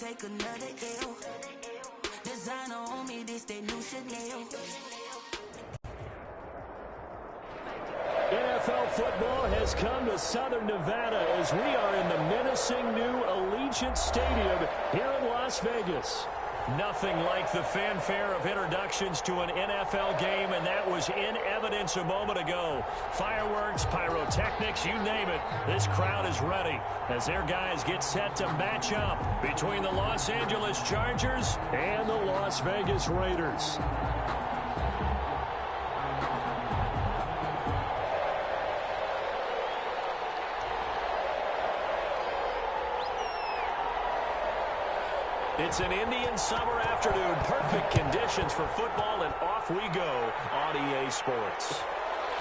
take another L. Designer on me, this they new Chanel. NFL football has come to Southern Nevada as we are in the menacing new Allegiant Stadium here in Las Vegas. Nothing like the fanfare of introductions to an NFL game, and that was in evidence a moment ago. Fireworks, pyrotechnics, you name it. This crowd is ready as their guys get set to match up between the Los Angeles Chargers and the Las Vegas Raiders. It's an Indian summer afternoon. Perfect conditions for football, and off we go on EA Sports.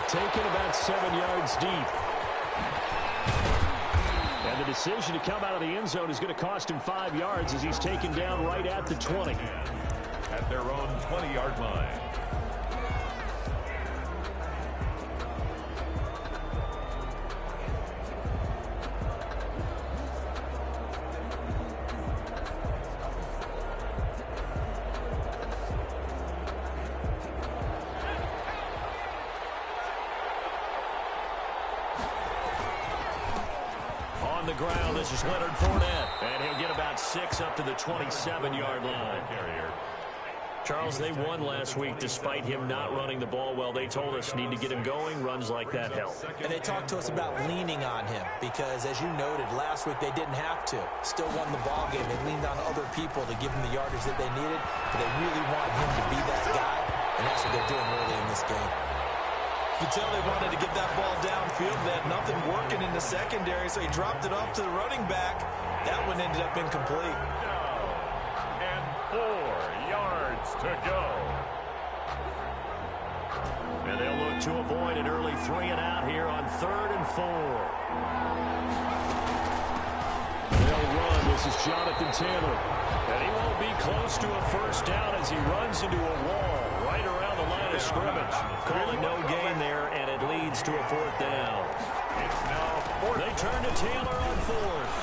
Taken about 7 yards deep. And the decision to come out of the end zone is going to cost him 5 yards as he's taken down right at the 20. At their own 20-yard line. The ground, this is Leonard Fournette, and he'll get about 6 up to the 27-yard line. Charles, they won last week despite him not running the ball well. They told us need to get him going. Runs like that help. And they talked to us about leaning on him because, as you noted, last week they didn't have to. Still won the ball game. They leaned on other people to give him the yardage that they needed, but they really want him to be that guy, and that's what they're doing early in this game. You can tell they wanted to get that ball downfield. They had nothing working in the secondary, so he dropped it off to the running back. That one ended up incomplete. And 4 yards to go. And they'll look to avoid an early 3 and out here on 3rd and 4. They'll run. This is Jonathan Taylor. And he won't be close to a first down as he runs into a wall right around the line of scrimmage. Calling no gain there, and it leads to a 4th down. It's now 4th. They turn to Taylor on 4th.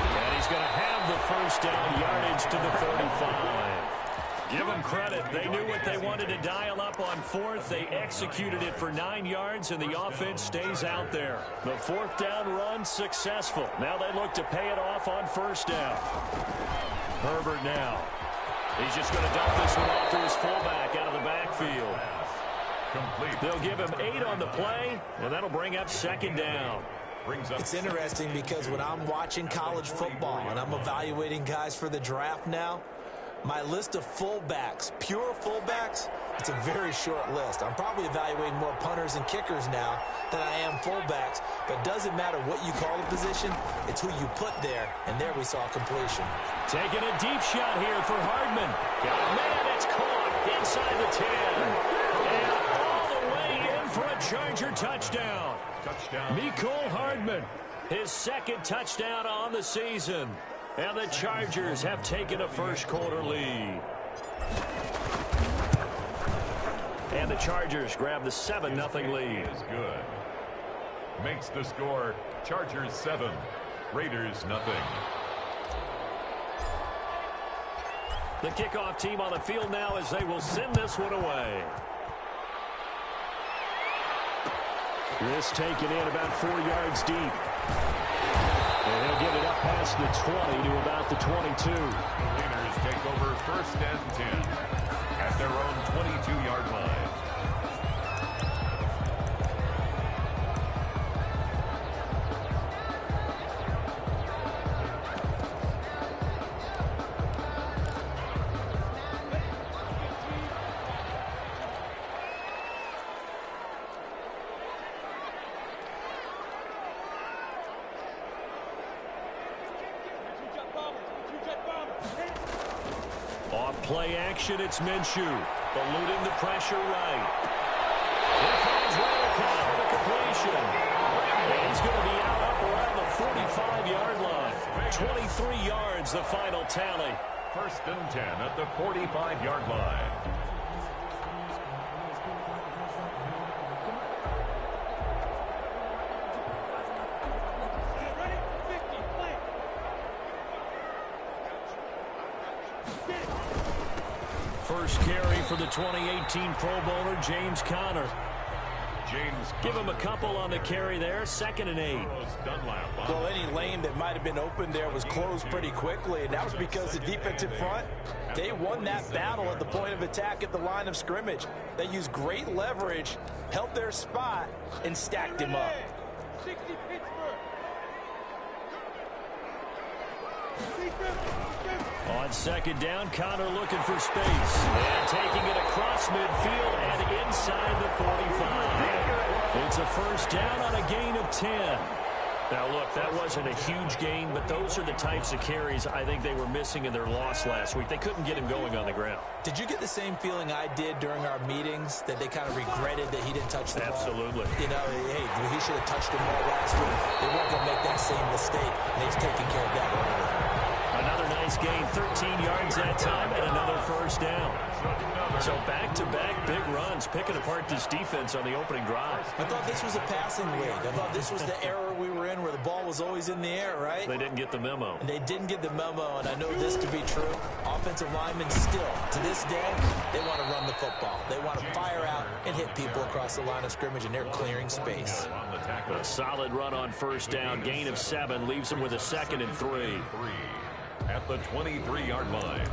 And he's going to have the first down yardage to the 35. Give them credit. They knew what they wanted to dial up on 4th. They executed it for 9 yards, and the offense stays out there. The 4th down run successful. Now they look to pay it off on 1st down. Herbert now. He's just going to dump this one off to his fullback out of the backfield. Complete. They'll give him 8 on the play, and that'll bring up 2nd down. It's interesting because when I'm watching college football and I'm evaluating guys for the draft now, my list of fullbacks, pure fullbacks, it's a very short list. I'm probably evaluating more punters and kickers now than I am fullbacks, but it doesn't matter what you call a position, it's who you put there, and there we saw completion. Taking a deep shot here for Hardman. Man, it's caught inside the 10. And all the way in for a Charger touchdown. Mecole Hardman, his 2nd touchdown on the season. And the Chargers have taken a first-quarter lead. And the Chargers grab the 7-0 lead. Is good. Makes the score Chargers 7, Raiders nothing. The kickoff team on the field now as they will send this one away. This taken in about 4 yards deep. And he'll get it up past the 20 to about the 22. The Raiders take over 1st and 10 at their own 22-yard line. Play action, it's Minshew. Eluding the pressure right. He finds Radical with a completion. And he's going to be out up around the 45-yard line. 23 yards, the final tally. 1st and 10 at the 45-yard line. first carry for the 2018 Pro Bowler, James Conner. Give him a couple on the carry there, 2nd and 8. Well, any lane that might have been open there was closed pretty quickly, and that was because the defensive front, they won that battle at the point of attack at the line of scrimmage. They used great leverage, held their spot, and stacked him up. On 2nd down, Conner looking for space. And taking it across midfield and inside the 45. It's a first down on a gain of 10. Now, look, that wasn't a huge gain, but those are the types of carries I think they were missing in their loss last week. They couldn't get him going on the ground. Did you get the same feeling I did during our meetings, that they kind of regretted that he didn't touch the ball? Absolutely. You know, hey, he should have touched the ball last week. They weren't going to make that same mistake, and they've taken care of that early. Another nice gain, 13 yards that time, and another first down. So back-to-back big runs, picking apart this defense on the opening drive. I thought this was a passing league. I thought this was the era we were in where the ball was always in the air, right? They didn't get the memo. And they didn't get the memo, and I know this to be true. Offensive linemen still, to this day, they want to run the football. They want to fire out and hit people across the line of scrimmage, and they're clearing space. A solid run on first down, gain of 7, leaves them with a 2nd and 3. At the 23-yard line.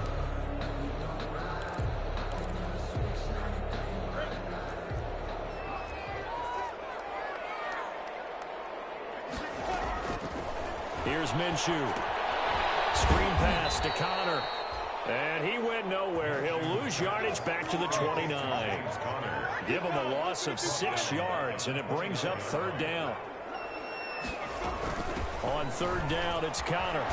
Here's Minshew. Screen pass to Conner. And he went nowhere. He'll lose yardage back to the 29. Give him a loss of 6 yards, and it brings up 3rd down. On 3rd down, it's Conner.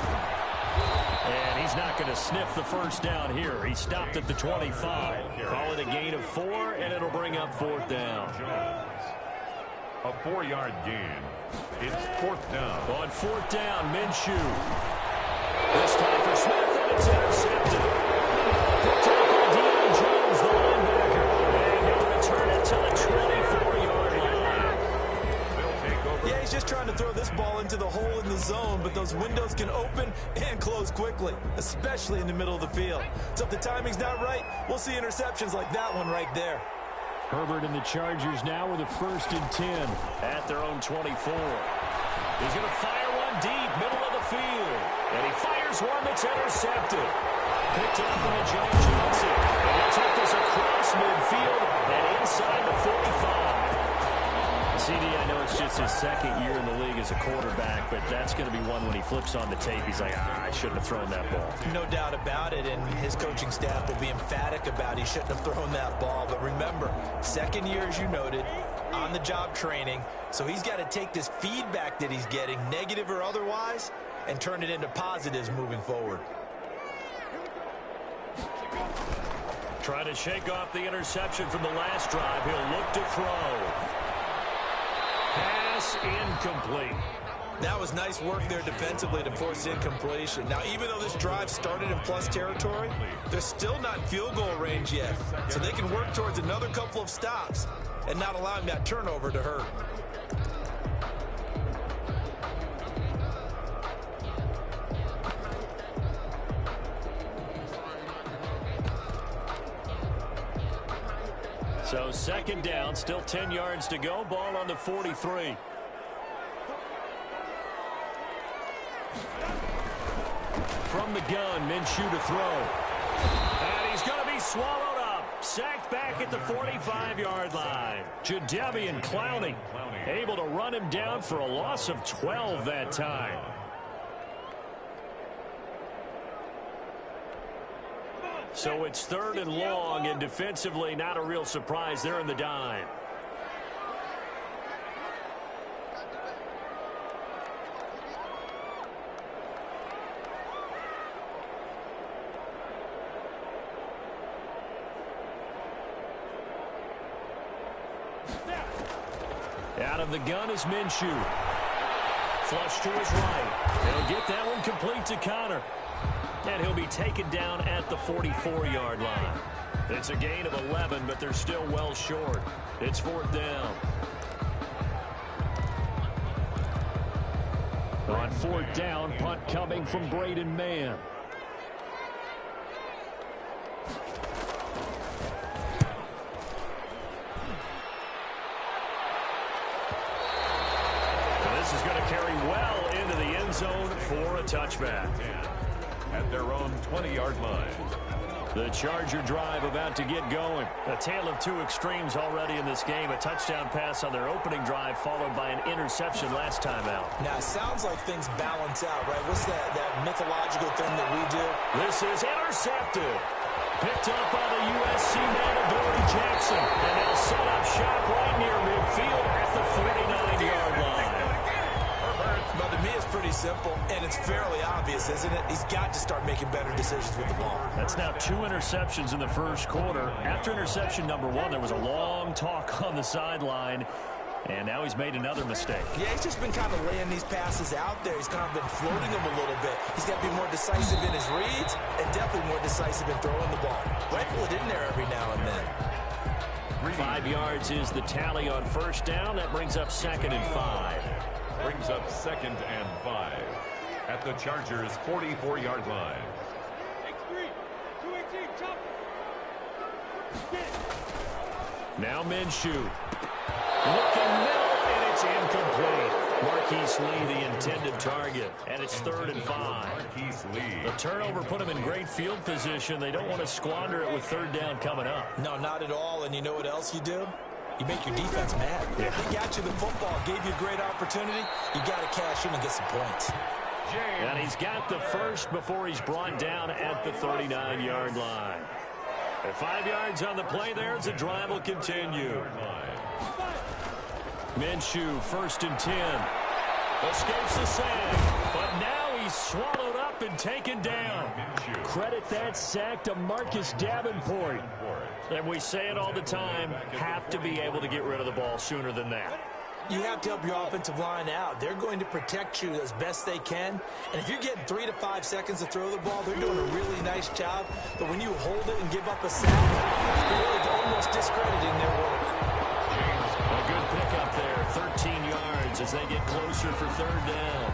And he's not going to sniff the first down here. He stopped at the 25. Call it a gain of 4, and it'll bring up 4th down. A 4-yard gain. It's 4th down. On 4th down, Minshew. This time for Smith, and it's intercepted. Picked up by Deion Jones, the linebacker. And he'll return it to the 24-yard line. Yeah, he's just trying to throw this ball into the hole in the zone, but those windows can open and close quickly, especially in the middle of the field. So if the timing's not right, we'll see interceptions like that one right there. Herbert and the Chargers now with a 1st and 10 at their own 24. He's going to fire one deep, middle of the field. And he fires one that's intercepted. Picked up by John Johnson. And he'll take this across midfield and inside the 45. CD, I know it's just his 2nd year in the league as a quarterback, but that's going to be one when he flips on the tape. He's like, I shouldn't have thrown that ball. No doubt about it, and his coaching staff will be emphatic about he shouldn't have thrown that ball. But remember, 2nd year, as you noted, on-the-job training, so he's got to take this feedback that he's getting, negative or otherwise, and turn it into positives moving forward. Trying to shake off the interception from the last drive. He'll look to throw. Pass incomplete. That was nice work there defensively to force incompletion. Now, even though this drive started in plus territory, they're still not in field goal range yet. So they can work towards another couple of stops and not allowing that turnover to hurt. So 2nd down, still 10 yards to go. Ball on the 43. From the gun, Minshew to throw. And he's going to be swallowed up. Sacked back at the 45-yard line. Jadeveon Clowney able to run him down for a loss of 12 that time. So it's 3rd and long, and defensively not a real surprise there in the dime. Out of the gun is Minshew. Flush to his right. He'll get that one complete to Conner. And he'll be taken down at the 44-yard line. It's a gain of 11, but they're still well short. It's 4th down. On 4th down, punt coming from Braden Mann. This is going to carry well into the end zone for a touchback. At their own 20-yard line. The Charger drive about to get going. A tale of two extremes already in this game. A touchdown pass on their opening drive followed by an interception last time out. Now, it sounds like things balance out, right? What's that mythological thing that we do? This is intercepted. Picked up by the USC man, Adoree Jackson. And they'll set up shop right near midfield at the 49-yard line. But to me, it's pretty simple, and it's fairly obvious, isn't it? He's got to start making better decisions with the ball. That's now 2 interceptions in the first quarter. After interception number 1, there was a long talk on the sideline, and now he's made another mistake. Yeah, he's just been kind of laying these passes out there. He's kind of been floating them a little bit. He's got to be more decisive in his reads and definitely more decisive in throwing the ball. Rifle it in there every now and then. 5 yards is the tally on first down. That brings up 2nd and 5. Brings up 2nd and 5 at the Chargers' 44-yard line. Now Minshew. Looking middle, and it's incomplete. Marquise Lee, the intended target, and it's 3rd and 5. Marquise Lee. The turnover put him in great field position. They don't want to squander it with 3rd down coming up. No, not at all, and you know what else you do? You make your defense mad. Yeah. They got you the football, gave you a great opportunity. You got to cash in and get some points. And he's got the first before he's brought down at the 39-yard line. At 5 yards on the play there, the drive will continue. Minshew, 1st and 10. Escapes the sack, but now he's swallowed up and taken down. Credit that sack to Marcus Davenport. And we say it all the time, have to be able to get rid of the ball sooner than that. You have to help your offensive line out. They're going to protect you as best they can. And if you're getting 3 to 5 seconds to throw the ball, they're doing a really nice job. But when you hold it and give up a sack, you're really almost discrediting their work. A good pickup there, 13 yards as they get closer for 3rd down.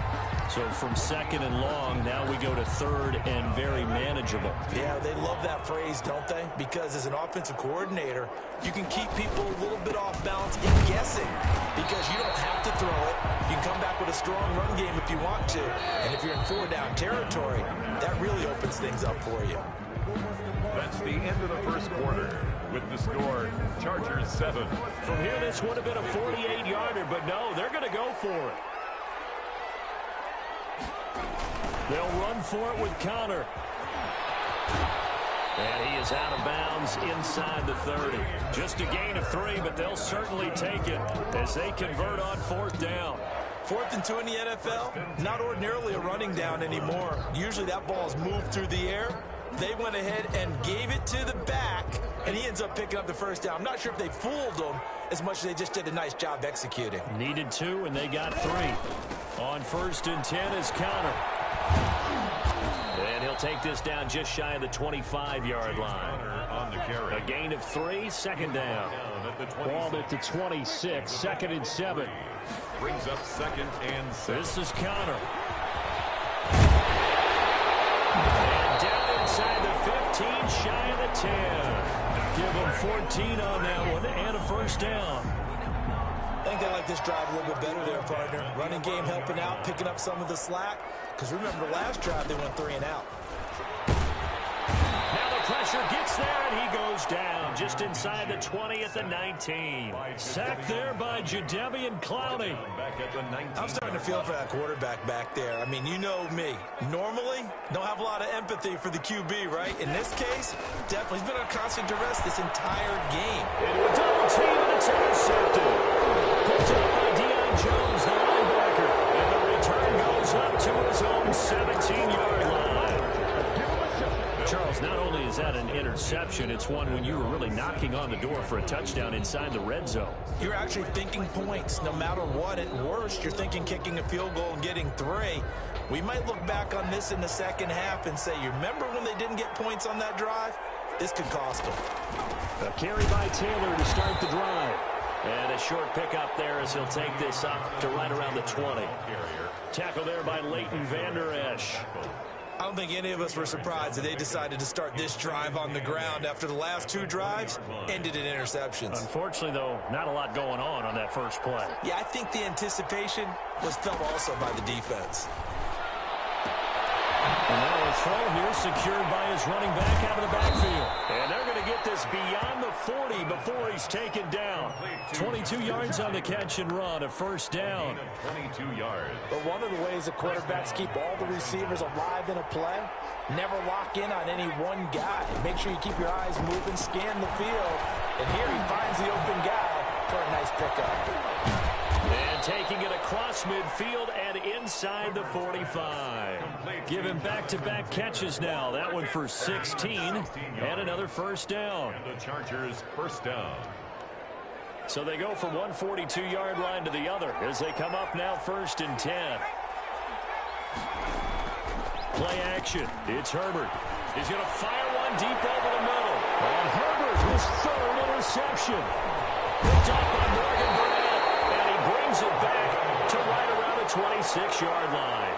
So from 2nd and long, now we go to 3rd and very manageable. Yeah, they love that phrase, don't they? Because as an offensive coordinator, you can keep people a little bit off balance in guessing because you don't have to throw it. You can come back with a strong run game if you want to. And if you're in 4-down territory, that really opens things up for you. That's the end of the first quarter. With the score, Chargers 7. From here, this would have been a 48-yarder, but no, they're going to go for it. They'll run for it with Connor. And he is out of bounds inside the 30. Just a gain of 3, but they'll certainly take it as they convert on 4th down. 4th and 2 in the NFL, not ordinarily a running down anymore. Usually that ball is moved through the air. They went ahead and gave it to the back, and he ends up picking up the first down. I'm not sure if they fooled him as much as they just did a nice job executing. Needed 2, and they got 3. On 1st and 10 is Connor. And he'll take this down just shy of the 25-yard line. On the carry. A gain of 3, 2nd down. Ball at the 26, 2nd and 7. Brings up 2nd and 6. This is Connor. And down inside the 15, shy of the 10. Give him 14 on that one and a first down. I think they like this drive a little bit better there, partner. Running game helping out, picking up some of the slack. Because remember, last drive they went 3 and out. Now the pressure gets there, and he goes down just inside the 20 at the 19. Sacked there by Jadeveon Clowney. I'm starting to feel for that quarterback back there. I mean, you know me. Normally, don't have a lot of empathy for the QB, right? In this case, definitely. He's been on constant duress this entire game. Into a double team, and it's intercepted. Picked up by Deion Jones, the linebacker. And the return goes up to his own 17-yard line. Charles, not only is that an interception, it's one when you were really knocking on the door for a touchdown inside the red zone. You're actually thinking points. No matter what, at worst, you're thinking kicking a field goal and getting 3. We might look back on this in the second half and say, you remember when they didn't get points on that drive? This could cost them. A carry by Taylor to start the drive. And a short pickup there as he'll take this up to right around the 20. Tackle there by Leighton Vander Esch. I don't think any of us were surprised that they decided to start this drive on the ground after the last 2 drives ended in interceptions. Unfortunately, though, not a lot going on that first play. Yeah, I think the anticipation was felt also by the defense. And now a throw here secured by his running back out of the backfield. And they're going to get this beyond the 40 before he's taken down. 22 yards on the catch and run, a first down. 22 yards. But one of the ways the quarterbacks keep all the receivers alive in a play, never lock in on any one guy. Make sure you keep your eyes moving, scan the field. And here he finds the open guy for a nice pickup. And taking it across midfield and inside the 45. Give him back-to-back catches now. That one for 16 and another first down. And the Chargers first down. So they go from one 42-yard line to the other as they come up now 1st and 10. Play action. It's Herbert. He's going to fire one deep over the middle. And Herbert, his 3rd interception. Picked up by Morgan Burnett, and he brings it back to right around the 26-yard line.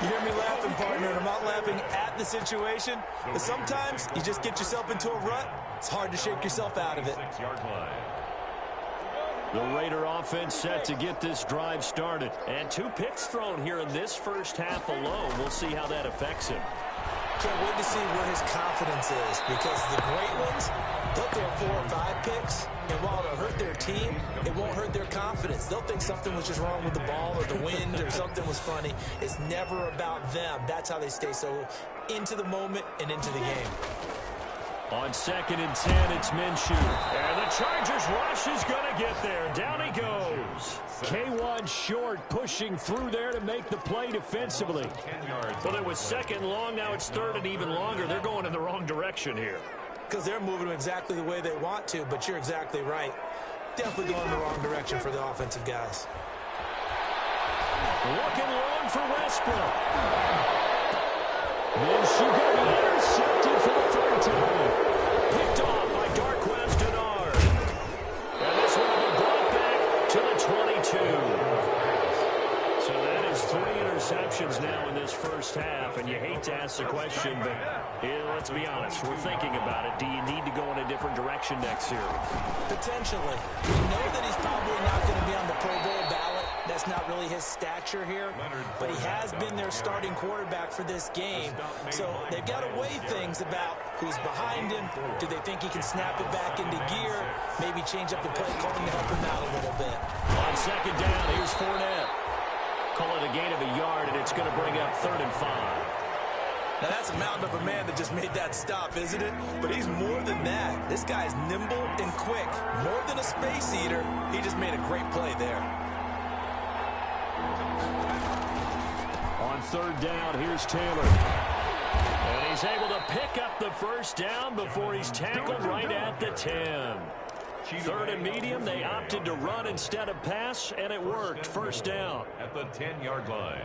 You hear me laughing, partner, and I'm not laughing at the situation, but sometimes you just get yourself into a rut. It's hard to shake yourself out of it. 6-yard line. The Raider offense set to get this drive started. And 2 picks thrown here in this first half alone. We'll see how that affects him. Can't wait to see where his confidence is, because the great ones, they'll throw 4 or 5 picks, and while it'll hurt their team, it won't hurt their confidence. They'll think something was just wrong with the ball or the wind or something was funny. It's never about them. That's how they stay so into the moment and into the game. On 2nd and 10, it's Minshew. And the Chargers rush is going to get there. Down he goes. K1 short, pushing through there to make the play defensively. Well, it was 2nd long. Now it's 3rd and even longer. They're going in the wrong direction here. Because they're moving them exactly the way they want to, but you're exactly right. Definitely going in the wrong direction for the offensive guys. Looking long for Westbrook. Minshew going to be intercepted for the 3rd time. Picked off by Darquez Denard. And this one will be brought back to the 22. So that is 3 interceptions now in this first half. And you hate to ask the question, but let's be honest. We're thinking about it. Do you need to go in a different direction next year? Potentially. We know that he's probably not going to be on the Pro Bowl ballot. That's not really his stature here, but he has been their starting quarterback for this game. So they've got to weigh things about who's behind him. Do they think he can snap it back into gear? Maybe change up the play calling to help him out a little bit. On 2nd down, here's Fournette. Call it a gain of a yard, and it's going to bring up 3rd and 5. Now, that's a mountain of a man that just made that stop, isn't it? But he's more than that. This guy's nimble and quick. More than a space eater, he just made a great play there. On 3rd down, here's Taylor. And he's able to pick up the first down before he's tackled right at the 10. 3rd and medium, they opted to run instead of pass, and it worked. First down. At the 10-yard line.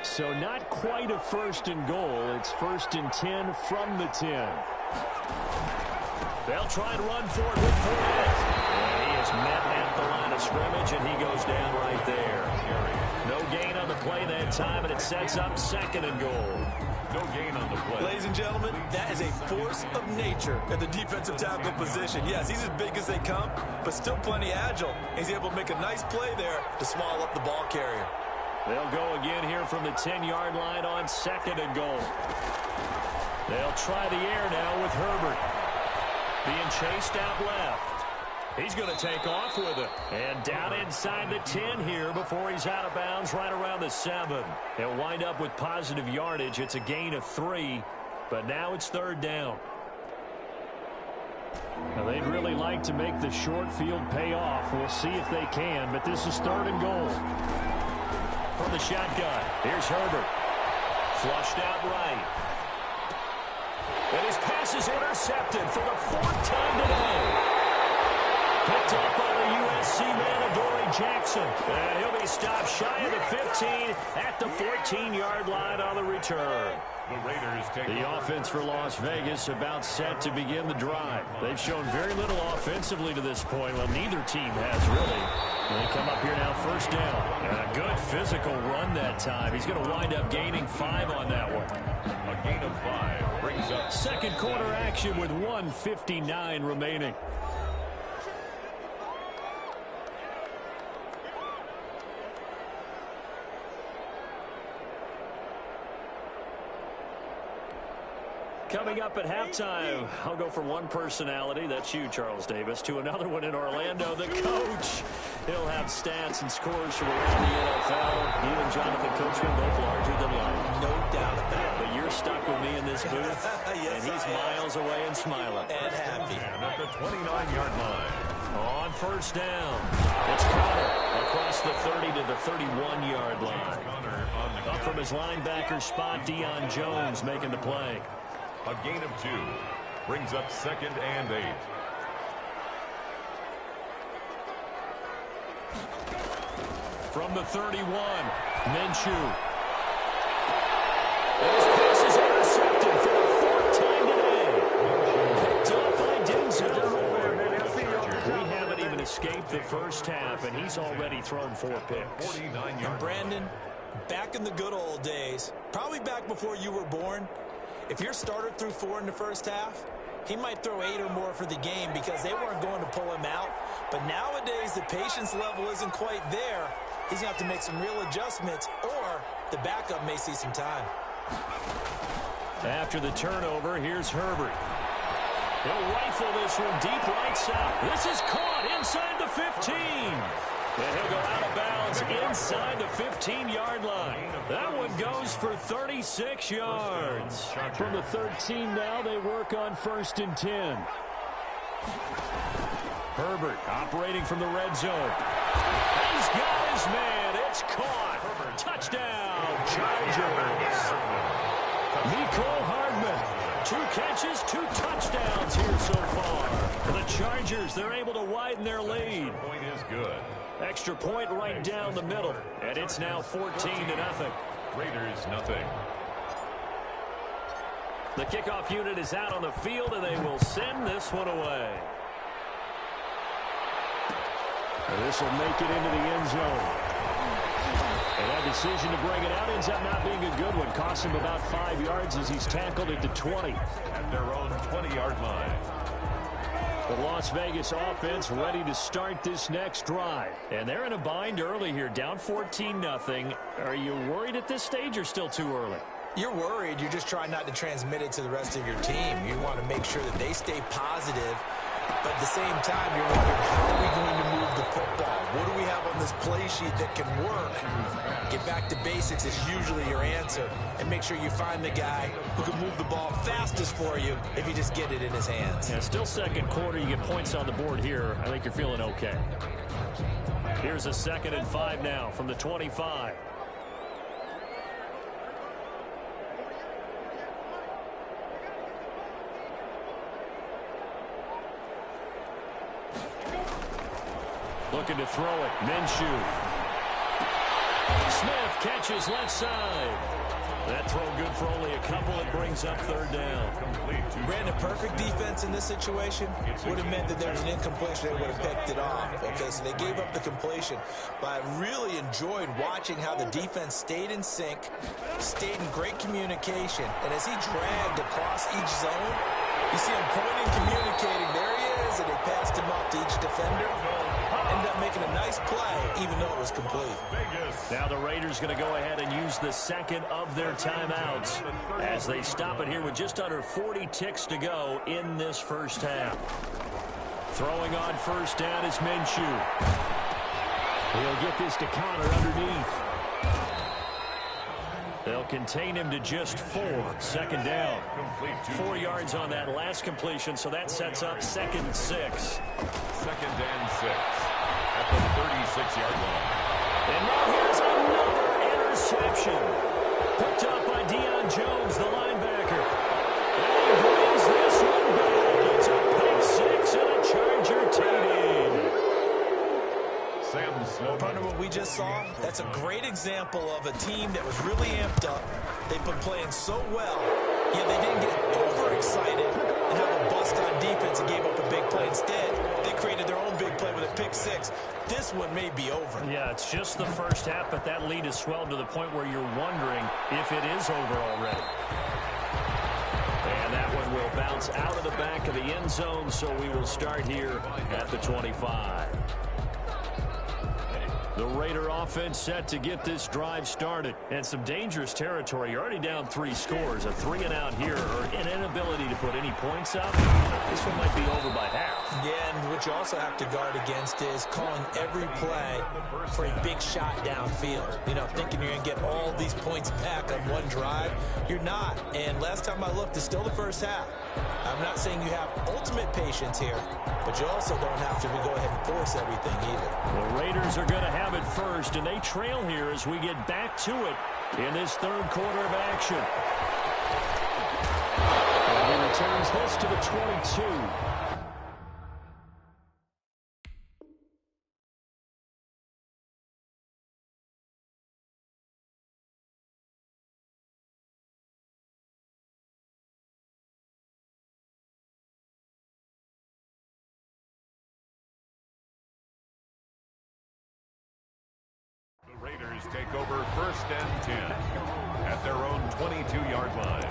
So not quite a 1st and goal. It's 1st and 10 from the 10. They'll try and run for it with Fournette. And he is met at the line of scrimmage, and he goes down right there. No gain on the play that time, and it sets up 2nd and goal. No gain on the play. Ladies and gentlemen, that is a force of nature at the defensive tackle position. Yes, he's as big as they come, but still plenty agile. He's able to make a nice play there to swallow up the ball carrier. They'll go again here from the 10-yard line on 2nd and goal. They'll try the air now with Herbert. Being chased out left. He's going to take off with it. And down inside the 10 here before he's out of bounds right around the 7. They'll wind up with positive yardage. It's a gain of 3, but now it's 3rd down. Now, they'd really like to make the short field pay off. We'll see if they can, but this is 3rd and goal. From the shotgun, here's Herbert. Flushed out right. And his pass is intercepted for the 4th time today. Picked up by the USC man, Adoree Jackson. Wilson. And he'll be stopped shy of the 15 at the 14-yard line on the return. The Raiders take the offense for Las Vegas about set to begin the drive. They've shown very little offensively to this point. Well, neither team has really. They come up here now, first down. And a good physical run that time. He's going to wind up gaining 5 on that one. A gain of 5 brings up second quarter action with 1:59 remaining. Coming up at halftime, I'll go from one personality, that's you, Charles Davis, to another one in Orlando, the coach. He'll have stats and scores from around the NFL. You and Jonathan Coachman both larger than life. No doubt about it. But you're stuck with me in this booth, yes, and he's miles away and smiling. And happy. and at the 29-yard line. On first down, it's Connor across the 30 to the 31-yard line. Connor on the Up from his linebacker spot, Deion Jones making the play. A gain of 2 brings up 2nd and 8. From the 31, Minshew. And his pass is intercepted for the 4th time today. Picked up by Denzel. We haven't even escaped the first half, and he's already thrown 4 picks. 49-yard. Brandon, back in the good old days, probably back before you were born, if your starter threw 4 in the first half, he might throw 8 or more for the game because they weren't going to pull him out. But nowadays, the patience level isn't quite there. He's going to have to make some real adjustments, or the backup may see some time. After the turnover, here's Herbert. He'll rifle this one deep right side. This is caught inside the 15. And he'll go out of bounds inside the 15-yard line. That one goes for 36 yards. From the 13 now, they work on 1st and 10. Herbert operating from the red zone. He's got his man. It's caught. Touchdown, Chargers. Mecole Hardman. 2 catches, 2 touchdowns here so far. For the Chargers, they're able to widen their lead. Point is good. Extra point right down the middle, and it's now 14-0. Raiders nothing. The kickoff unit is out on the field, and they will send this one away. And this will make it into the end zone. And that decision to bring it out ends up not being a good one. Cost him about 5 yards as he's tackled at the 20. At their own 20-yard line. The Las Vegas offense ready to start this next drive. And they're in a bind early here, down 14-0. Are you worried at this stage or still too early? You're worried. You're just trying not to transmit it to the rest of your team. You want to make sure that they stay positive. But at the same time, you're wondering, how are we going to move the football? What do we have on this play sheet that can work? Get back to basics is usually your answer. And make sure you find the guy who can move the ball fastest for you if you just get it in his hands. Yeah, still second quarter. You get points on the board here. I think you're feeling okay. Here's a 2nd and 5 now from the 25. Looking to throw it. Minshew. Smith catches left side. That throw good for only a couple. It brings up 3rd down. Brandon, perfect defense in this situation would have meant that there was an incompletion. They would have picked it off. Okay, so they gave up the completion. But I really enjoyed watching how the defense stayed in sync, stayed in great communication. And as he dragged across each zone, you see him pointing, communicating. There he is, and they passed him off to each defender. Ended up making a nice play, even though it was complete. Now the Raiders going to go ahead and use the 2nd of their timeouts as they stop it here with just under 40 ticks to go in this first half. Throwing on first down is Minshew. He'll get this to Connor underneath. They'll contain him to just 4. 2nd down. 4 yards on that last completion, so that sets up 2nd and 6. 2nd and 6 at the 36-yard line. And now here's another interception. Picked up by Deion Jones, the linebacker. And he brings this one back. It's a pick 6 and a Charger TD. Sam Partner, what we just saw, that's a great example of a team that was really amped up. They've been playing so well, yet they didn't get overexcited and have a bust on defense and gave up a big play. Instead, they created their own big play with a pick six. This one may be over. Yeah, it's just the first half, but that lead has swelled to the point where you're wondering if it is over already. And that one will bounce out of the back of the end zone, so we will start here at the 25. The Raider offense set to get this drive started. And some dangerous territory. You're already down 3 scores. A 3-and-out here, or an inability to put any points up. This one might be over by half. Yeah, and what you also have to guard against is calling every play for a big shot downfield. You know, thinking you're going to get all these points back on one drive. You're not. And last time I looked, it's still the first half. I'm not saying you have ultimate patience here, but you also don't have to go ahead and force everything either. The Raiders are going to have it first, and they trail here as we get back to it in this third quarter of action. And he returns this to the 22. Raiders take over 1st and 10 at their own 22-yard line.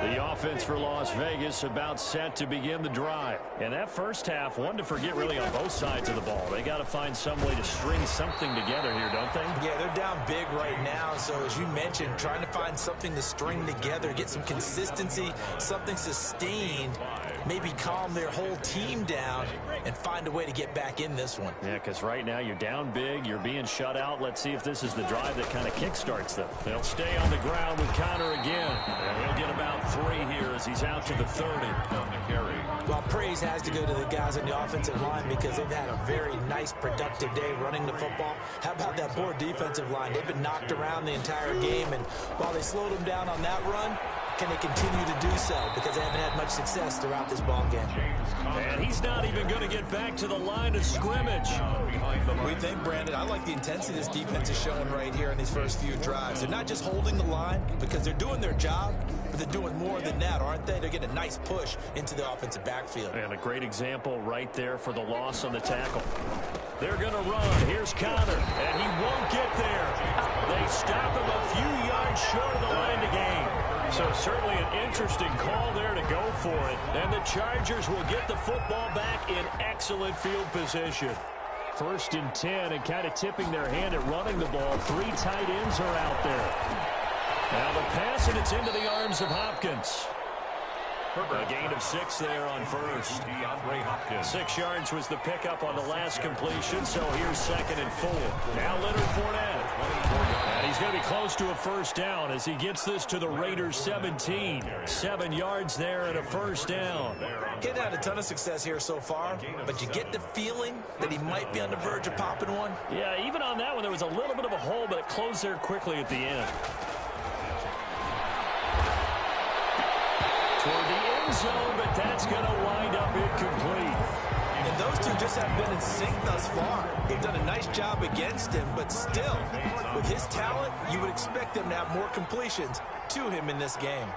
The offense for Las Vegas about set to begin the drive. And that first half, one to forget really on both sides of the ball. They got to find some way to string something together here, don't they? Yeah, they're down big right now. So as you mentioned, trying to find something to string together, get some consistency, something sustained, maybe calm their whole team down and find a way to get back in this one. Yeah, because right now you're down big, you're being shut out. Let's see if this is the drive that kind of kickstarts them. They'll stay on the ground with Connor again. And he'll get about 3 here as he's out to the 30. On the carry. Well, praise has to go to the guys on the offensive line because they've had a very nice, productive day running the football. How about that poor defensive line? They've been knocked around the entire game, and while they slowed them down on that run, can they continue to do so? Because they haven't had much success throughout this ball game. And he's not even going to get back to the line of scrimmage. We think, Brandon, I like the intensity this defense is showing right here in these first few drives. They're not just holding the line because they're doing their job, but they're doing more than that, aren't they? They're getting a nice push into the offensive backfield. And a great example right there for the loss on the tackle. They're going to run. Here's Connor, and he won't get there. They stop him a few yards short of the line to gain. So certainly an interesting call there to go for it. And the Chargers will get the football back in excellent field position. 1st and 10, and kind of tipping their hand at running the ball. 3 tight ends are out there. Now the pass, and it's into the arms of Hopkins. A gain of 6 there on first. 6 yards was the pickup on the last completion, so here's 2nd and 4. Now Leonard Fournette. And he's going to be close to a first down as he gets this to the Raiders 17. 7 yards there and a first down. Getting had a ton of success here so far, but you get the feeling that he might be on the verge of popping one. Yeah, even on that one, there was a little bit of a hole, but it closed there quickly at the end. Toward the end zone, but that's going to wind up incomplete. And those two just haven't been in sync thus far. They've done a nice job against him, but still, with his talent, you would expect them to have more completions to him in this game.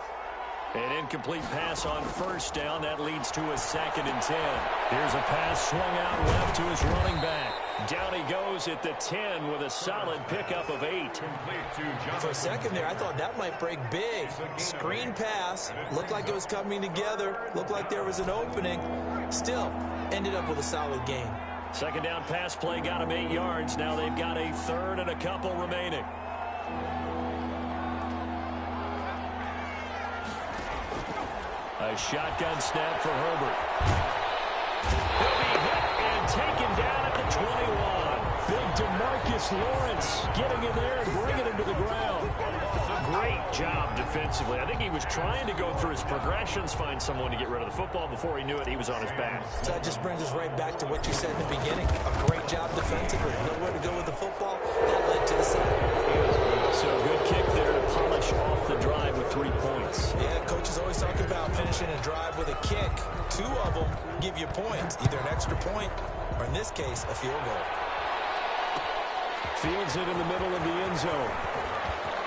An incomplete pass on first down. That leads to a 2nd and 10. Here's a pass swung out left to his running back. Down he goes at the 10 with a solid pickup of 8. For a second there, I thought that might break big. Screen pass. Looked like it was coming together. Looked like there was an opening. Still, ended up with a solid gain. 2nd down pass play got him 8 yards. Now they've got a 3rd and a couple remaining. A shotgun snap for Herbert. He'll be hit and taken down at the 21. Big DeMarcus Lawrence getting in there and bringing him to the ground. great job defensively. I think he was trying to go through his progressions, find someone to get rid of the football. Before he knew it, he was on his back. So that just brings us right back to what you said in the beginning. A great job defensively. Nowhere to go with the football. That led to the sack. So good kick there to polish off the drive with 3 points. Yeah, coaches always talk about finishing a drive with a kick. 2 of them give you points, either an extra point or, in this case, a field goal. Fields it in the middle of the end zone.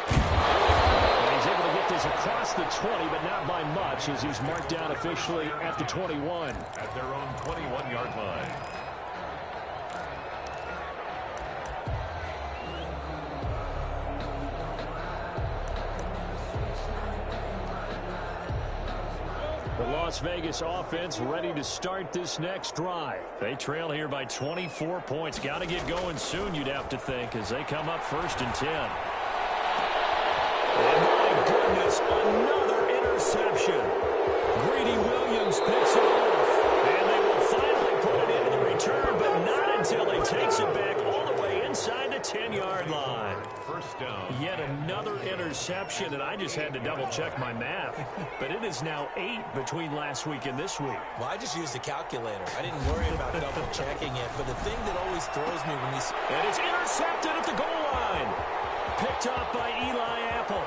And he's able to get this across the 20, but not by much, as he's marked down officially at the 21. At their own 21-yard line. The Las Vegas offense ready to start this next drive. They trail here by 24 points. Got to get going soon, you'd have to think, as they come up 1st and 10. And my goodness, another interception. Greedy Williams picks it off. And they will finally put it into the return, but not until he takes it back all the way inside the 10-yard line. First down. Yet another interception, and I just had to double-check my math. But it is now 8 between last week and this week. Well, I just used a calculator. I didn't worry about double-checking it. But the thing that always throws me when these... And it's intercepted at the goal line. Picked up by Eli Apple.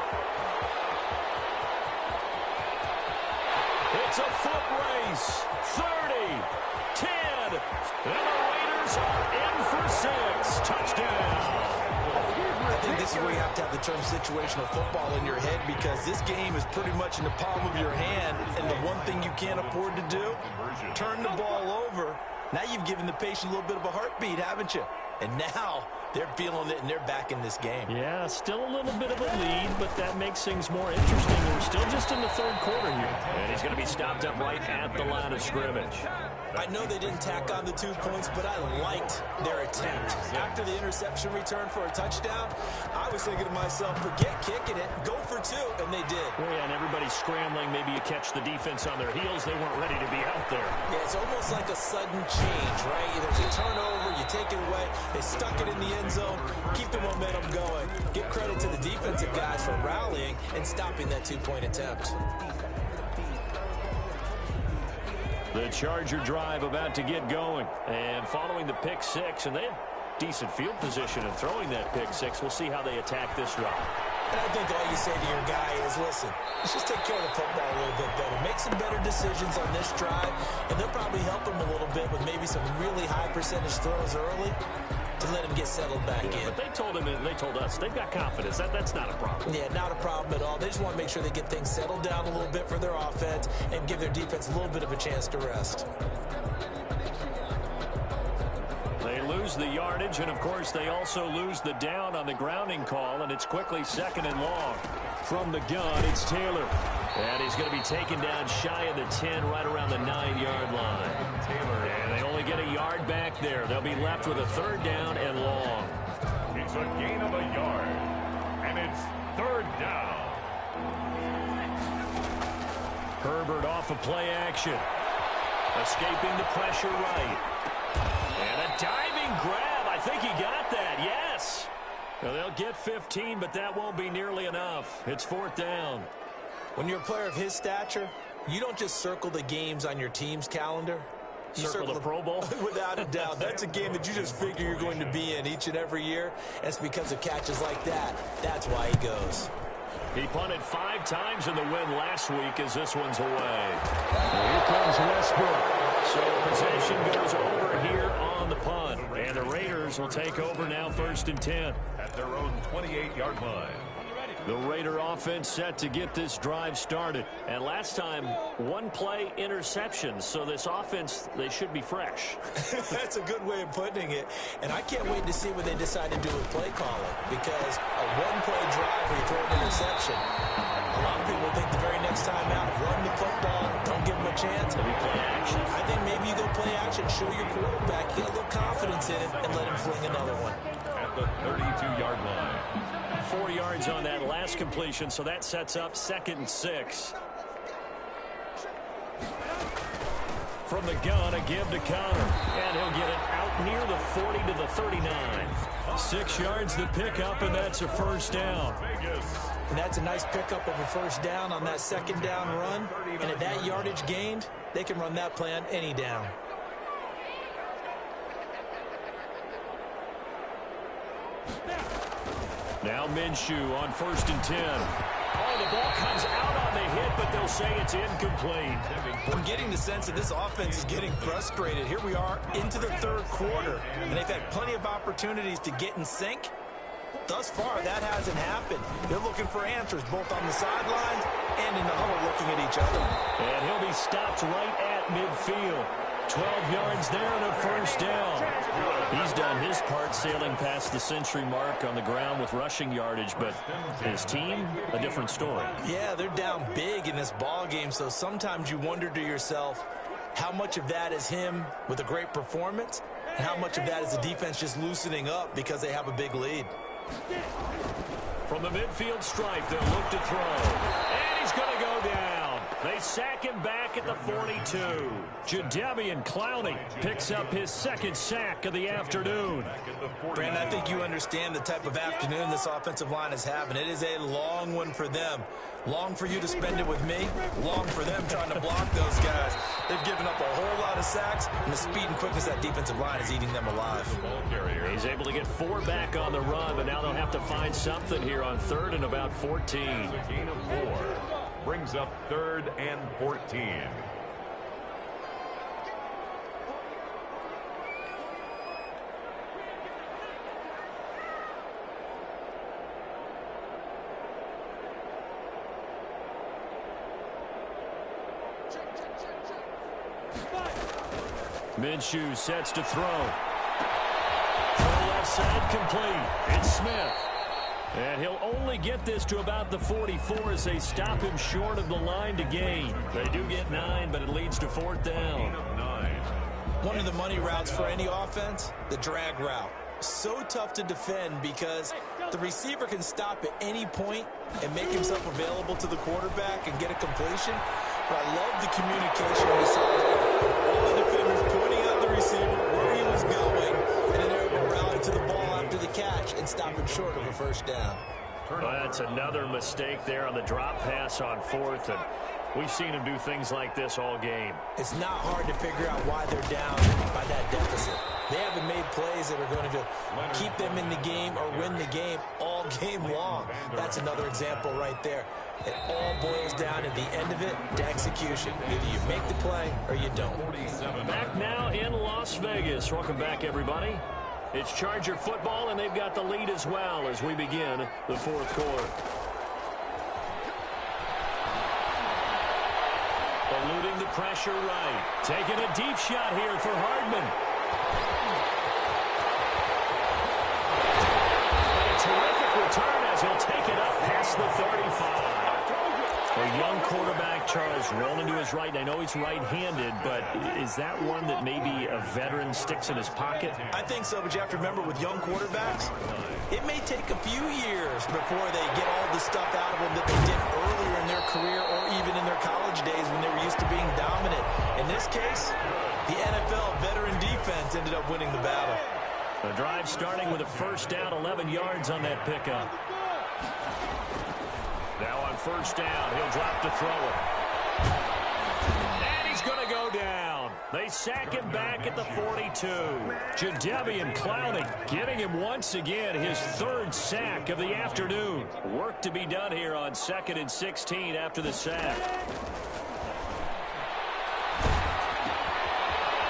It's a foot race. 30, 10, and the Raiders are in for 6. Touchdown. I think this is where you have to have the term situational football in your head, because this game is pretty much in the palm of your hand, and the one thing you can't afford to do, turn the ball over. Now you've given the patient a little bit of a heartbeat, haven't you? And now they're feeling it, and they're back in this game. Yeah, still a little bit of a lead, but that makes things more interesting. We're still just in the 3rd quarter here. And he's going to be stopped up right at the line of scrimmage. I know they didn't tack on the 2 points, but I liked their attempt. After the interception return for a touchdown, I was thinking to myself, forget kicking it, go for 2, and they did. Well, yeah, and everybody's scrambling. Maybe you catch the defense on their heels. They weren't ready to be out there. Yeah, it's almost like a sudden change, right? There's a turnover, you take it away, they stuck it in the end zone, keep the momentum going. Give credit to the defensive guys for rallying and stopping that 2-point attempt. The Charger drive about to get going. And following the pick 6, and they had decent field position in throwing that pick 6. We'll see how they attack this drive. And I think all you say to your guy is, listen, let's just take care of the football a little bit better. Make some better decisions on this drive, and they'll probably help him a little bit with maybe some really high percentage throws early to let him get settled back in. But they told him, and they told us, they've got confidence. That's not a problem. Yeah, not a problem at all. They just want to make sure they get things settled down a little bit for their offense and give their defense a little bit of a chance to rest. They lose the yardage, and, of course, they also lose the down on the grounding call, and it's quickly 2nd and long. From the gun, it's Taylor. And he's going to be taken down shy of the 10, right around the 9-yard line. And they only get a yard back there. They'll be left with a 3rd down and long. It's a gain of a yard, and it's 3rd down. Herbert off of play action. Escaping the pressure right. And a diving grab. I think he got that. Yes. Well, they'll get 15, but that won't be nearly enough. It's 4th down. When you're a player of his stature, you don't just circle the games on your team's calendar. You circle the Pro Bowl? Without a doubt. That's a game that you just figure you're going to be in each and every year. And it's because of catches like that. That's why he goes. He punted 5 times in the win last week as this one's away. Here comes Westbrook. So possession goes over here on the punt. And the Raiders will take over now 1st and 10. At their own 28-yard line. The Raider offense set to get this drive started. And last time, 1-play interceptions. So this offense, they should be fresh. That's a good way of putting it. And I can't wait to see what they decide to do with play calling. Because a 1-play drive where you throw an interception, a lot of people think the very next time out, run the football, don't give them a chance. Maybe play action. I think maybe you go play action, show your quarterback, get a little confidence in it, and let him fling another one. At the 32-yard line. 4 yards on that last completion, so that sets up 2nd and 6. From the gun, a give to Connor. And he'll get it out near the 40 to the 39. 6 yards the pickup, and that's a 1st down. Vegas And that's a nice pickup of a first down on that second down run. And at that yardage gained, they can run that play on any down. Now Minshew on 1st and 10. Oh, the ball comes out on the hit, but they'll say it's incomplete. I'm getting the sense that this offense is getting frustrated. Here we are into the third quarter, and they've had plenty of opportunities to get in sync. Thus far, that hasn't happened. They're looking for answers both on the sidelines and in the huddle looking at each other. And he'll be stopped right at midfield. 12 yards there and a first down. He's done his part sailing past the century mark on the ground with rushing yardage, but his team, a different story. Yeah, they're down big in this ball game, so sometimes you wonder to yourself how much of that is him with a great performance and how much of that is the defense just loosening up because they have a big lead. From the midfield stripe, they'll look to throw. And he's going to go down. They sack him back at the 42. Jadeveon Clowney picks up his second sack of the afternoon. Brandon, I think you understand the type of afternoon this offensive line is having. It is a long one for them. Long for you to spend it with me. Long for them trying to block those guys. They've given up a whole lot of sacks, and the speed and quickness of that defensive line is eating them alive. He's able to get 4 back on the run, but now they'll have to find something here on 3rd and about 14. A gain of 4 brings up 3rd and 14. Minshew sets to throw. To the left side, complete. It's Smith. And he'll only get this to about the 44 as they stop him short of the line to gain. They do get 9, but it leads to 4th down. One of the money routes for any offense, the drag route. So tough to defend because the receiver can stop at any point and make himself available to the quarterback and get a completion. But I love the communication we saw. All the defenders pointing out the receiver, where he was going, and then they're able to rally to the ball after the catch and stop him short of a first down. Well, that's another mistake there on the drop pass on 4th, and we've seen him do things like this all game. It's not hard to figure out why they're down by that deficit. They haven't made plays that are going to keep them in the game or win the game all game long. That's another example right there. It all boils down at the end of it to execution. Either you make the play or you don't. Back now in Las Vegas. Welcome back, everybody. It's Charger football, and they've got the lead as well as we begin the 4th quarter. Eluding the pressure right. Taking a deep shot here for Hardman. A terrific return as he'll take it up past the 35. A young quarterback, Charles, rolling to his right. I know he's right-handed, but is that one that maybe a veteran sticks in his pocket? I think so, but you have to remember with young quarterbacks, it may take a few years before they get all the stuff out of them that they did earlier in their career or even in their college days when they were used to being dominant. In this case, the NFL veteran defense ended up winning the battle. The drive starting with a first down, 11 yards on that pickup. Now on first down, he'll drop to throw it. And he's going to go down. They sack him back at the 42. Jadeveon Clowney getting him once again his 3rd sack of the afternoon. Work to be done here on 2nd and 16 after the sack.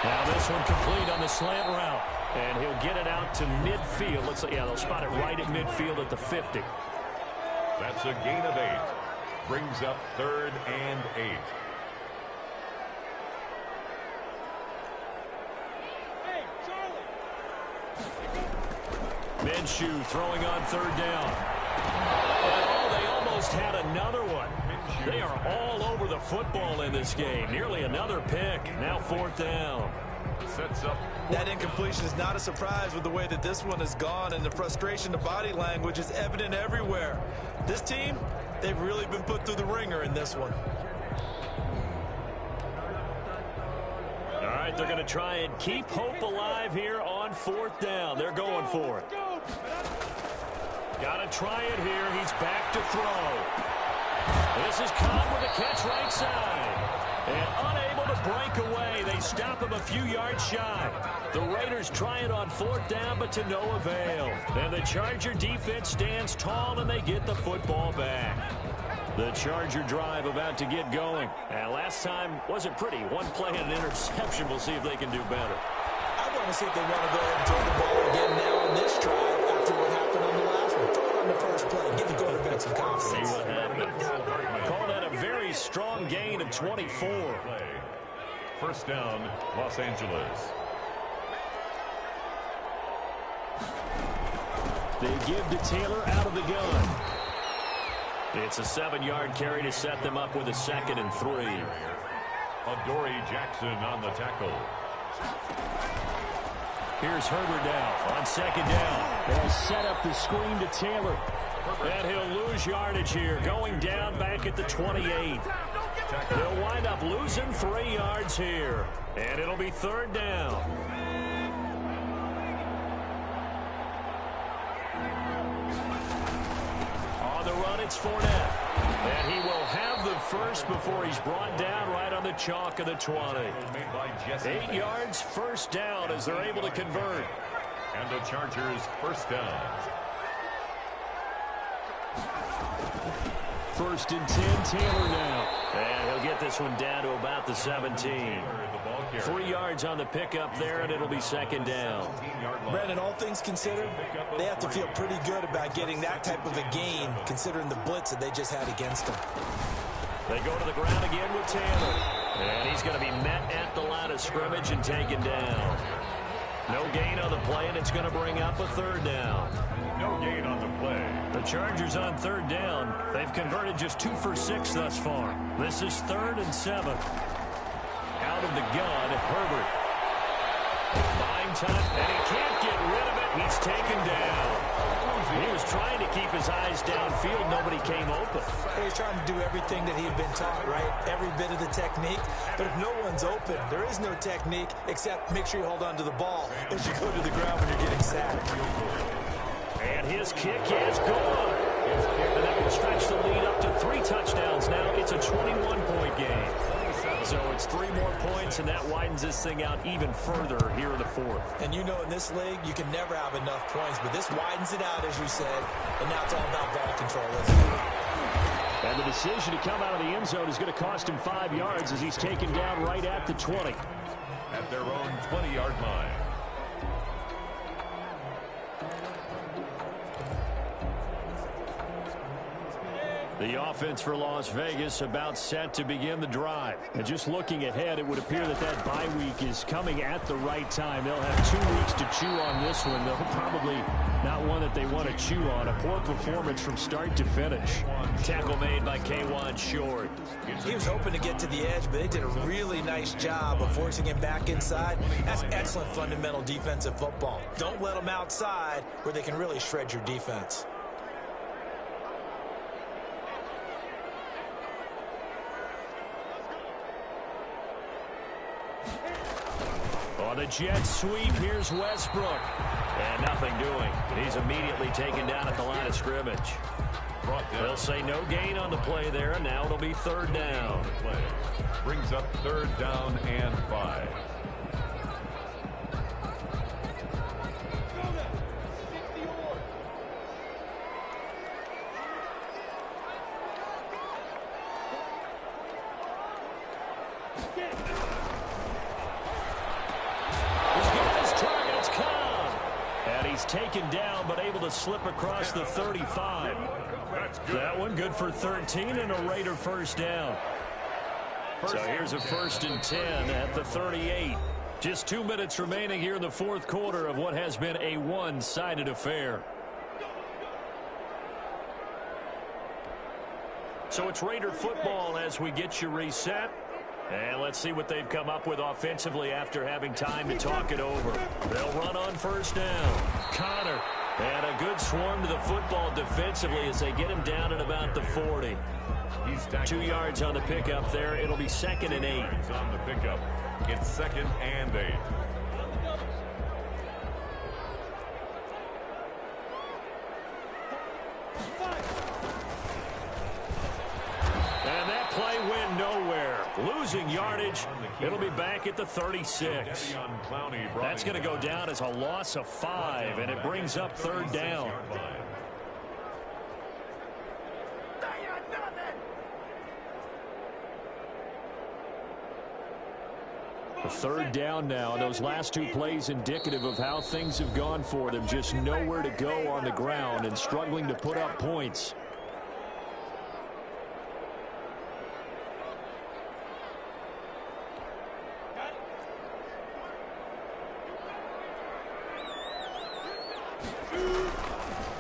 Now this one complete on the slant route. And he'll get it out to midfield. Looks like, yeah, they'll spot it right at midfield at the 50. That's a gain of 8. Brings up 3rd and 8. Minshew throwing on 3rd down. Oh, they almost had another one. They are all over the football in this game. Nearly another pick. Now 4th down. Sets up. That incompletion is not a surprise with the way that this one has gone, and the frustration, the body language is evident everywhere. This team, they've really been put through the ringer in this one. All right, they're going to try and keep hope alive here on 4th down. They're going for it. Got to try it here. He's back to throw. This is Cobb with a catch right side. And unable to break away. They stop him a few yards shy. The Raiders try it on 4th down, but to no avail. And the Charger defense stands tall, and they get the football back. The Charger drive about to get going. And last time wasn't pretty. One play and an interception. We'll see if they can do better. I want to see if they want to go ahead and throw the ball again now on this drive after what happened on the last one. Throw it on the first play. Give the quarterback some confidence. See what happens. Call that a very strong gain of 24. First down, Los Angeles. They give to Taylor out of the gun. It's a 7-yard carry to set them up with a 2nd and 3. Adoree Jackson on the tackle. Here's Herbert now on 2nd down. They'll set up the screen to Taylor. And he'll lose yardage here, going down back at the 28. He'll wind up losing 3 yards here. And it'll be 3rd down. On the run, it's Fournette. And he will have the first before he's brought down right on the chalk of the 20. 8 yards, 1st down as they're able to convert. And the Chargers first down. 1st and 10, Taylor now. And he'll get this one down to about the 17. 3 yards on the pickup there, and it'll be 2nd down. Brandon, all things considered, they have to feel pretty good about getting that type of a gain, considering the blitz that they just had against them. They go to the ground again with Taylor. And he's going to be met at the line of scrimmage and taken down. No gain on the play, and it's going to bring up a 3rd down. No gain on the play. The Chargers on 3rd down. They've converted just 2 for 6 thus far. This is 3rd and 7. Out of the gun, Herbert. Buying time, and he can't get rid of it. He's taken down. He was trying to keep his eyes downfield. Nobody came open. He's trying to do everything that he had been taught, right? Every bit of the technique. But if no one's open, there is no technique except make sure you hold on to the ball as you go to the ground when you're getting sacked. And his kick is gone. And that will stretch the lead up to 3 touchdowns now. It's a 21-point game. So it's 3 more points, and that widens this thing out even further here in the 4th. And you know in this league, you can never have enough points, but this widens it out, as you said, and now it's all about ball control, isn't it? And the decision to come out of the end zone is going to cost him 5 yards as he's taken down right at the 20. At their own 20-yard line. The offense for Las Vegas about set to begin the drive. And just looking ahead, it would appear that that bye week is coming at the right time. They'll have 2 weeks to chew on this one. They'll probably not one that they want to chew on. A poor performance from start to finish. Tackle made by K'Wan Short. He was hoping to get to the edge, but they did a really nice job of forcing him back inside. That's excellent fundamental defensive football. Don't let them outside where they can really shred your defense. On the jet sweep, here's Westbrook. And nothing doing. He's immediately taken down at the line of scrimmage. They'll say no gain on the play there, and now it'll be 3rd down. Brings up 3rd down and 5. Taken down, but able to slip across the 35. That one good for 13 and a Raider 1st down. So here's a 1st and 10 at the 38. Just 2 minutes remaining here in the 4th quarter of what has been a one-sided affair. So it's Raider football as we get you reset. And let's see what they've come up with offensively after having time to talk it over. They'll run on 1st down. Connor. And a good swarm to the football defensively as they get him down at about the 40. 2 yards on the pickup there. It'll be 2nd and 8. On the pickup. It's 2nd and 8. losing yardage. It'll be back at the 36. That's going to go down as a loss of 5, and it brings up third down. A third down now. Those last 2 plays indicative of how things have gone for them. Just nowhere to go on the ground and struggling to put up points.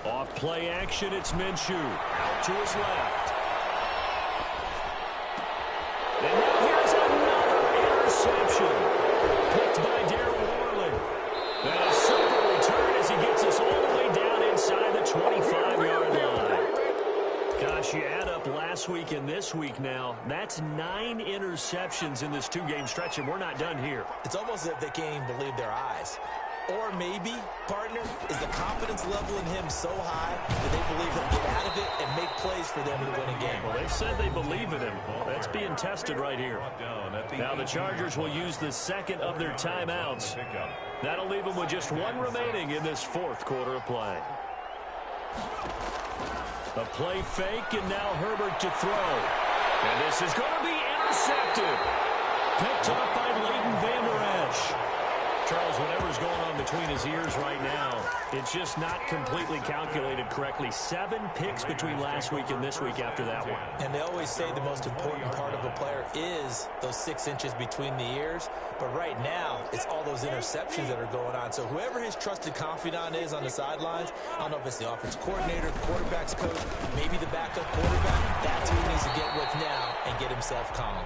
Off play action, it's Minshew. Out to his left. And now here's another interception. Picked by Darren Warley. And a super return as he gets us all the way down inside the 25-yard line. Gosh, you add up last week and this week now. That's 9 interceptions in this 2-game stretch, and we're not done here. It's almost as if they can't even believe their eyes. Or maybe, partner, is the confidence level in him so high that they believe he'll get out of it and make plays for them to win a game. Well, they've said they believe in him. That's being tested right here. Now the Chargers will use the second of their timeouts. That'll leave them with just 1 remaining in this 4th quarter of play. A play fake, and now Herbert to throw. And this is going to be intercepted. Picked up by Leighton Vander Esch. Charles, whatever's going on between his ears right now, it's just not completely calculated correctly. 7 picks between last week and this week after that one. And they always say the most important part of a player is those 6 inches between the ears. But right now, it's all those interceptions that are going on. So whoever his trusted confidant is on the sidelines, I don't know if it's the offensive coordinator, the quarterback's coach, maybe the backup quarterback, that's who he needs to get with now and get himself calm.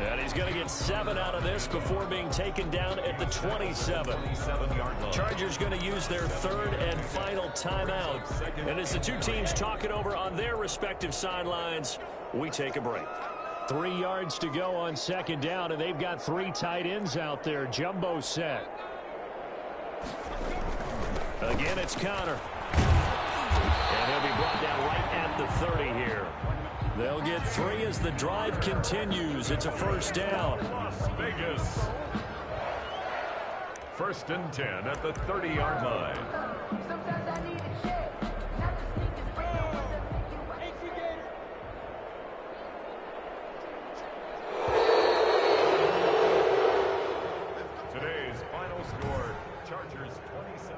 And he's going to get 7 out of this before being taken down at the 27. Chargers going to use their 3rd and final timeout. And as the 2 teams talk it over on their respective sidelines, we take a break. 3 yards to go on 2nd down, and they've got 3 tight ends out there. Jumbo set. Again, it's Connor. And he'll be brought down right at the 30 here. They'll get 3 as the drive continues. It's a 1st down. Las Vegas. 1st and 10 at the 30-yard line. Sometimes I need a check, not to sneak his brain. Today's final score, Chargers 27.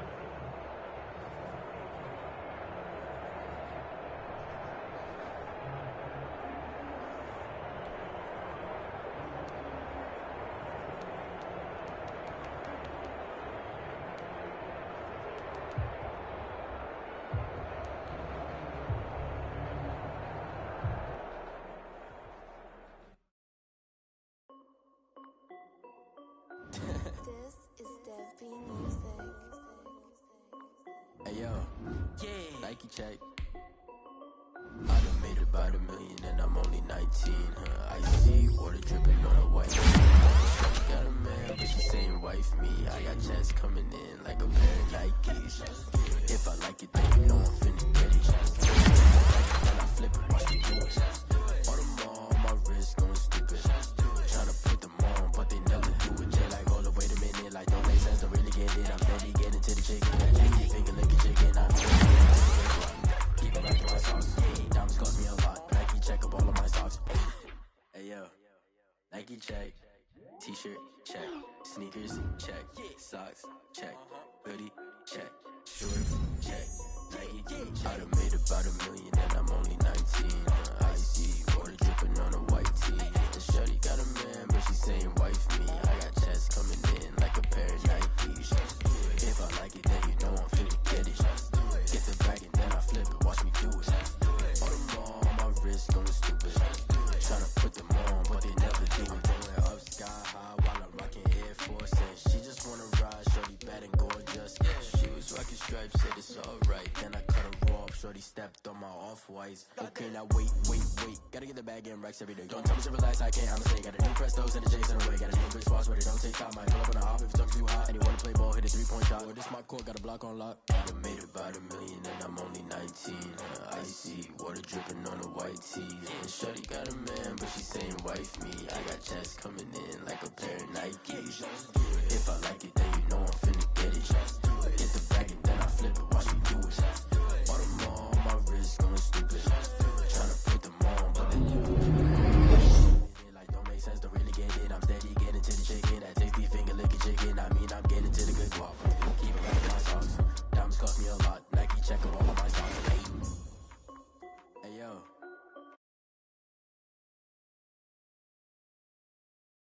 This is Dev B Music. Hey yo, yeah, Nike check. I done made about $1 million and I'm only 19. I see water dripping on a white. She got a man, but she saying wife me. I got checks coming in like a pair of Nikes. If I like it, then you know I'm finna get it. Then I flip it, watch me do it. All them on my wrist going stupid. Tryna put them on, but they never do it. Just like, hold up, wait a minute, like don't make sense, don't really get it. I'm steady getting to the chicken. That chicken finger licking chicken. I'm keep it rocking my socks. Diamonds cost me a lot. Nike check up all of my stocks. Hey yo, Nike check. T-shirt check. Sneakers check. Socks check. Hoodie check. Shorts check. Nike I done made about $1 million and I'm only 19. I see water dripping on a white tee. The shorty got a man, but she saying wife me. I got checks coming in like a pair of Nikes. If I like it, then you know I'm finna get it. Get the bag and then I flip it. Watch me do it. All them on my wrist going stupid. Tryna put them on, but they never do it. Going up sky high while I'm rocking Air Force. And she just wanna ride, shorty bad and gorgeous. She was rocking stripes, said it's alright. Then I cut her off, shorty stepped on my off-whites. Okay, now wait. Gotta get the bag and racks every day. Don't tell me to relax, I can't, I'ma say. Got a new Prestos and a J's in a way. Got a new bitch watch, but it don't take time. I pull up on the hop if it's talking too hot. And you wanna play ball, hit hit a three-point shot. This my court, got a block on lock. I done made about $1 million and I'm only 19. Icy, water dripping on the white tees. And shorty got a man, but she saying wife me. I got checks coming in like a pair of Nikes. If I like it,